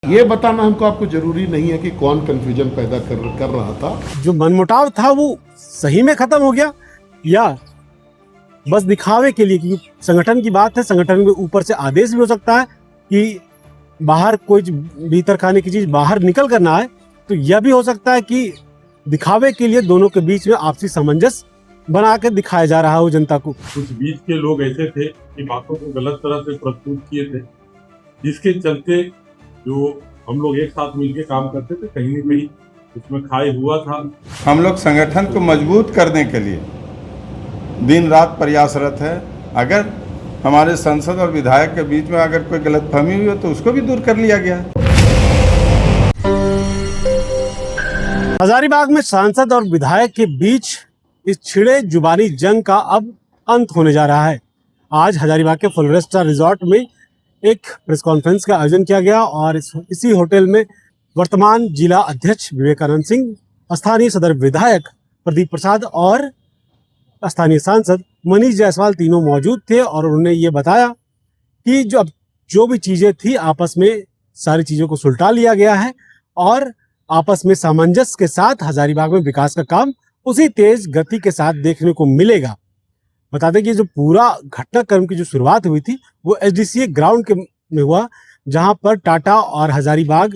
ये बताना हमको आपको जरूरी नहीं है कि कौन कंफ्यूजन पैदा कर रहा था। जो मनमुटाव था वो सही में खत्म हो गया या बस दिखावे के लिए, क्योंकि संगठन की बात है, संगठन के ऊपर से आदेश भी हो सकता है कि बाहर कोई भीतर खाने की चीज बाहर निकल कर ना आए, तो यह भी हो सकता है कि दिखावे के लिए दोनों के बीच में आपसी सामंजस्य बना के दिखाया जा रहा हो जनता को। कुछ बीच के लोग ऐसे थे कि बातों को गलत तरह से प्रस्तुत किए थे, जिसके चलते जो हम लोग एक साथ मिलकर काम करते थे, कहीं न कहीं उसमें खाई हुआ था। हम लोग संगठन को मजबूत करने के लिए दिन रात प्रयासरत है। अगर हमारे सांसद और विधायक के बीच में अगर कोई गलतफहमी हुई हो तो उसको भी दूर कर लिया गया है। हजारीबाग में सांसद और विधायक के बीच इस छिड़े जुबानी जंग का अब अंत होने जा रहा है। आज हजारीबाग के फुलरेस्ट स्टार रिजॉर्ट में एक प्रेस कॉन्फ्रेंस का आयोजन किया गया और इसी होटल में वर्तमान जिला अध्यक्ष विवेकानंद सिंह, स्थानीय सदर विधायक प्रदीप प्रसाद और स्थानीय सांसद मनीष जायसवाल तीनों मौजूद थे। और उन्होंने ये बताया कि जो भी चीजें थी आपस में सारी चीजों को सुलटा लिया गया है और आपस में सामंजस्य के साथ हजारीबाग में विकास का काम उसी तेज गति के साथ देखने को मिलेगा। बता दें कि जो पूरा घटनाक्रम की जो शुरुआत हुई थी वो एसडीसीए ग्राउंड में हुआ, जहां पर टाटा और हजारीबाग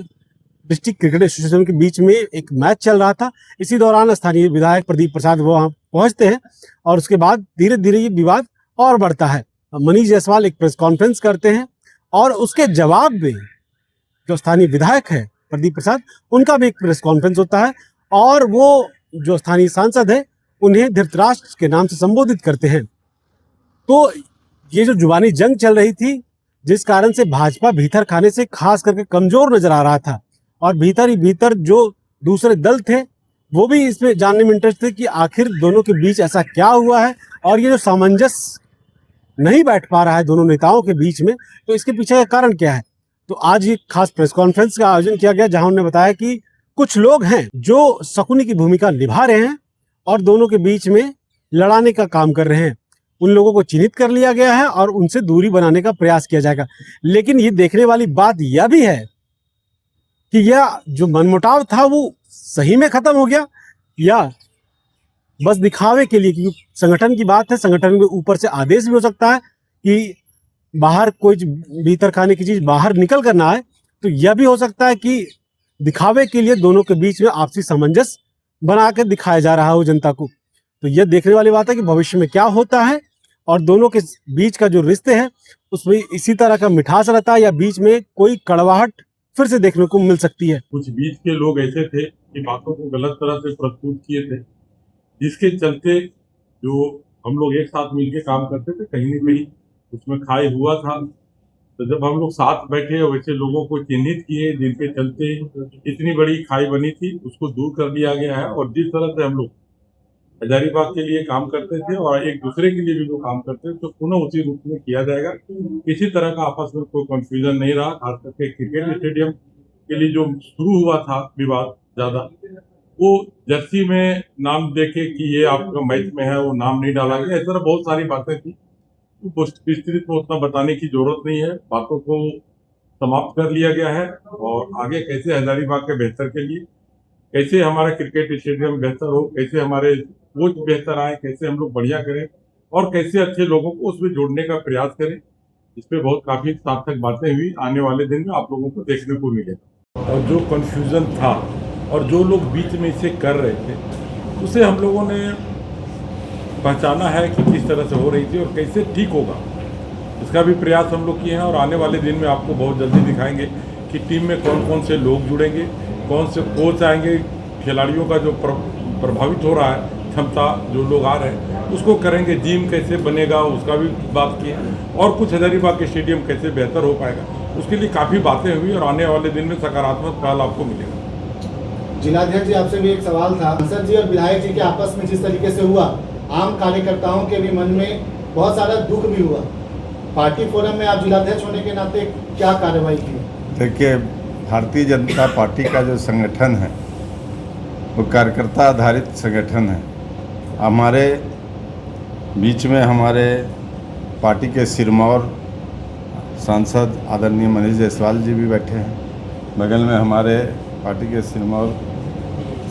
डिस्ट्रिक्ट क्रिकेट एसोसिएशन के बीच में एक मैच चल रहा था। इसी दौरान स्थानीय विधायक प्रदीप प्रसाद वहां पहुंचते हैं और उसके बाद धीरे धीरे ये विवाद और बढ़ता है। मनीष जायसवाल एक प्रेस कॉन्फ्रेंस करते हैं और उसके जवाब में जो स्थानीय विधायक है प्रदीप प्रसाद, उनका भी एक प्रेस कॉन्फ्रेंस होता है और वो जो स्थानीय सांसद है उन्हें धृतराष्ट्र के नाम से संबोधित करते हैं। तो ये जो जुबानी जंग चल रही थी, जिस कारण से भाजपा भीतर खाने से खास करके कमजोर नजर आ रहा था और भीतर ही भीतर जो दूसरे दल थे वो भी इसमें जानने में इंटरेस्ट थे कि आखिर दोनों के बीच ऐसा क्या हुआ है और ये जो सामंजस्य नहीं बैठ पा रहा है दोनों नेताओं के बीच में, तो इसके पीछे का कारण क्या है। तो आज ये खास प्रेस कॉन्फ्रेंस का आयोजन किया गया जहां उन्होंने बताया कि कुछ लोग हैं जो शकुनी की भूमिका निभा रहे हैं और दोनों के बीच में लड़ाने का काम कर रहे हैं। उन लोगों को चिन्हित कर लिया गया है और उनसे दूरी बनाने का प्रयास किया जाएगा। लेकिन ये देखने वाली बात यह भी है कि यह जो मनमुटाव था वो सही में खत्म हो गया या बस दिखावे के लिए, क्योंकि संगठन की बात है, संगठन के ऊपर से आदेश भी हो सकता है कि बाहर कोई भीतर खाने की चीज बाहर निकल कर ना आए, तो यह भी हो सकता है कि दिखावे के लिए दोनों के बीच में आपसी सामंजस्य बना के दिखाया जा रहा हो जनता को। तो यह देखने वाली बात है कि भविष्य में क्या होता है और दोनों के बीच का जो रिश्ते हैं उसमें इसी तरह का मिठास रहता है या बीच में कोई कड़वाहट फिर से देखने को मिल सकती है। कुछ बीच के लोग ऐसे थे कि बातों को गलत तरह से प्रस्तुत किए थे, जिसके चलते जो हम लोग एक साथ मिलकर काम करते थे, कहीं न कहीं उसमें खाई हुआ था। तो जब हम लोग साथ बैठे और वैसे लोगों को चिन्हित किए जिनके चलते इतनी बड़ी खाई बनी थी, उसको दूर कर दिया गया है। और जिस तरह से हम लोग हजारीबाग के लिए काम करते थे और एक दूसरे के लिए भी जो काम करते थे, तो पुनः उसी रूप में किया जाएगा। किसी तरह का आपस में कोई कंफ्यूजन नहीं रहा। खास करके क्रिकेट स्टेडियम के लिए जो शुरू हुआ था विवाद ज्यादा, वो जर्सी में नाम देखे कि ये आपका मैच में है, वो नाम नहीं डाला गया। इस तरह बहुत सारी बातें थी, विस्तृत में उतना बताने की जरूरत नहीं है। बातों को समाप्त कर लिया गया है और आगे कैसे हजारीबाग के बेहतर के लिए, कैसे हमारा क्रिकेट स्टेडियम बेहतर हो, कैसे हमारे कोच बेहतर आए, कैसे हम लोग बढ़िया करें और कैसे अच्छे लोगों को उसमें जोड़ने का प्रयास करें, इस पे बहुत काफी सार्थक बातें हुई। आने वाले दिन में आप लोगों को देखने को मिलेगा। और जो कंफ्यूजन था और जो लोग बीच में इसे कर रहे थे, उसे हम लोगों ने पहचाना है कि किस तरह से हो रही थी और कैसे ठीक होगा, इसका भी प्रयास हम लोग किए हैं। और आने वाले दिन में आपको बहुत जल्दी दिखाएंगे कि टीम में कौन कौन से लोग जुड़ेंगे, कौन से कोच आएंगे, खिलाड़ियों का जो प्रभावित हो रहा है, क्षमता जो लोग आ रहे हैं उसको करेंगे, जिम कैसे बनेगा उसका भी बात की है और कुछ हजारीबाग के स्टेडियम कैसे बेहतर हो पाएगा, उसके लिए काफ़ी बातें हुई और आने वाले दिन में सकारात्मक फल आपको मिलेगा। जिलाध्यक्ष जी, आपसे भी एक सवाल था। सांसद जी और विधायक जी के आपस में जिस तरीके से हुआ, आम कार्यकर्ताओं के भी मन में बहुत सारा दुख भी हुआ। पार्टी फोरम में आप जिलाध्यक्ष होने के नाते क्या कार्रवाई की? देखिए, भारतीय जनता पार्टी का जो संगठन है वो कार्यकर्ता आधारित संगठन है। हमारे बीच में हमारे पार्टी के सिरमौर सांसद आदरणीय मनीष जायसवाल जी भी बैठे हैं बगल में हमारे पार्टी के सिरमौर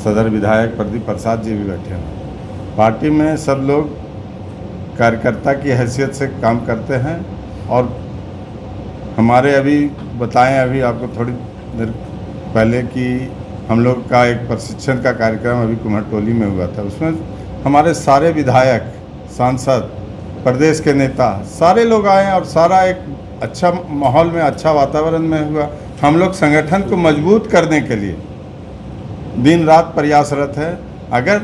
सदर विधायक प्रदीप प्रसाद जी भी बैठे हैं। पार्टी में सब लोग कार्यकर्ता की हैसियत से काम करते हैं और हमारे अभी बताएं अभी आपको थोड़ी देर पहले कि हम लोग का एक प्रशिक्षण का कार्यक्रम अभी कुम्हटोली में हुआ था। उसमें हमारे सारे विधायक, सांसद, प्रदेश के नेता सारे लोग आए और सारा एक अच्छा माहौल में, अच्छा वातावरण में हुआ। हम लोग संगठन को मजबूत करने के लिए दिन रात प्रयासरत है। अगर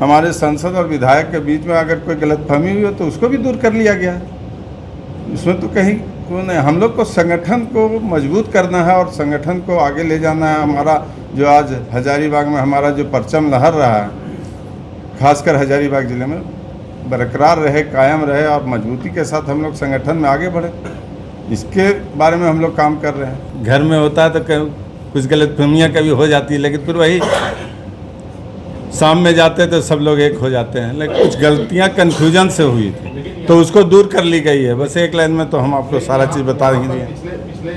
हमारे सांसद और विधायक के बीच में अगर कोई गलतफहमी हुई हो तो उसको भी दूर कर लिया गया। इसमें तो कहीं नहीं, हम लोग को संगठन को मजबूत करना है और संगठन को आगे ले जाना है। हमारा जो आज हजारीबाग में हमारा जो परचम लहर रहा है, खासकर हजारीबाग ज़िले में, बरकरार रहे, कायम रहे और मजबूती के साथ हम लोग संगठन में आगे बढ़े, इसके बारे में हम लोग काम कर रहे हैं। घर में होता है तो कुछ गलतफहमियाँ कभी हो जाती है, लेकिन फिर वही शाम में जाते तो सब लोग एक हो जाते हैं। लेकिन कुछ गलतियाँ कन्फ्यूजन से हुई थी तो उसको दूर कर ली गई है। बस एक लाइन में तो हम आपको सारा चीज़ बता देंगे। पिछले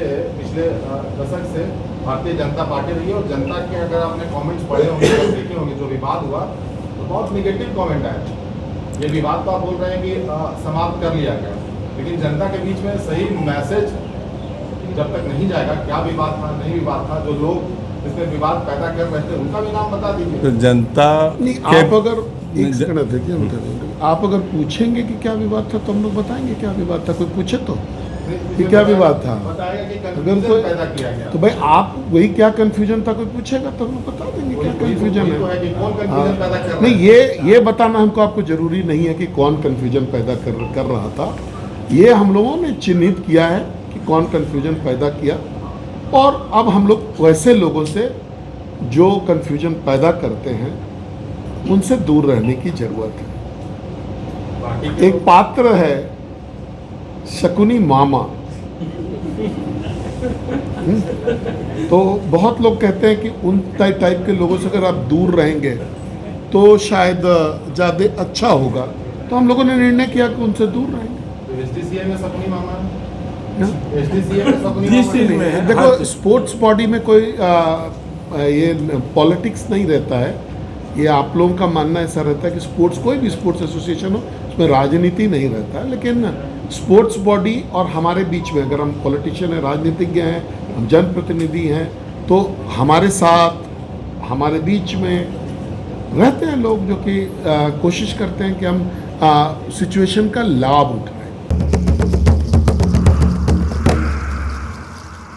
दशक से भारतीय जनता पार्टी रही है और जनता के अगर आपने कमेंट्स पढ़े होंगे और देखे होंगे, जो विवाद हुआ तो बहुत निगेटिव कमेंट आया। ये विवाद तो आप बोल रहे हैं कि समाप्त कर लिया गया, लेकिन जनता के बीच में सही मैसेज जब तक नहीं जाएगा, क्या विवाद था, नहीं विवाद था, जो लोग इसमें विवाद पैदा कर रहे थे उनका भी नाम बता दीजिए। तो जनता आप अगर एक सेकंड देखिए, बता देंगे। आप अगर पूछेंगे कि क्या विवाद था तो हम लोग बताएंगे क्या विवाद था। कोई पूछे तो कि क्या विवाद था, बताएगा कि अगर confusion कोई पैदा किया गया तो भाई आप वही क्या कंफ्यूजन था कोई पूछेगा तो हम लोग बता देंगे क्या कंफ्यूजन तो है कि कौन है। confusion पैदा कर रहा नहीं, है। ये बताना हमको आपको जरूरी नहीं है कि कौन कंफ्यूजन पैदा कर रहा था। ये हम लोगों ने चिन्हित किया है कि कौन कंफ्यूजन पैदा किया, और अब हम लोग वैसे लोगों से जो कंफ्यूजन पैदा करते हैं उनसे दूर रहने की जरूरत है। बाकी के एक पात्र है शकुनी मामा, तो बहुत लोग कहते हैं कि उन टाइप के लोगों से अगर आप दूर रहेंगे तो शायद ज़्यादा अच्छा होगा, तो हम लोगों ने निर्णय किया कि उनसे दूर रहेंगे। एसडीसीए में सपनी मामा है, एसडीसीए में सपनी मामा है। देखो, स्पोर्ट्स बॉडी में कोई ये पॉलिटिक्स नहीं रहता है। ये आप लोगों का मानना ऐसा रहता है कि स्पोर्ट्स, कोई भी स्पोर्ट्स एसोसिएशन हो उसमें राजनीति नहीं रहता है, लेकिन स्पोर्ट्स बॉडी और हमारे बीच में, अगर हम पॉलिटिशियन हैं, राजनीतिज्ञ हैं, हम जनप्रतिनिधि हैं, तो हमारे साथ, हमारे बीच में रहते हैं लोग जो कि कोशिश करते हैं कि हम सिचुएशन का लाभ उठाएं।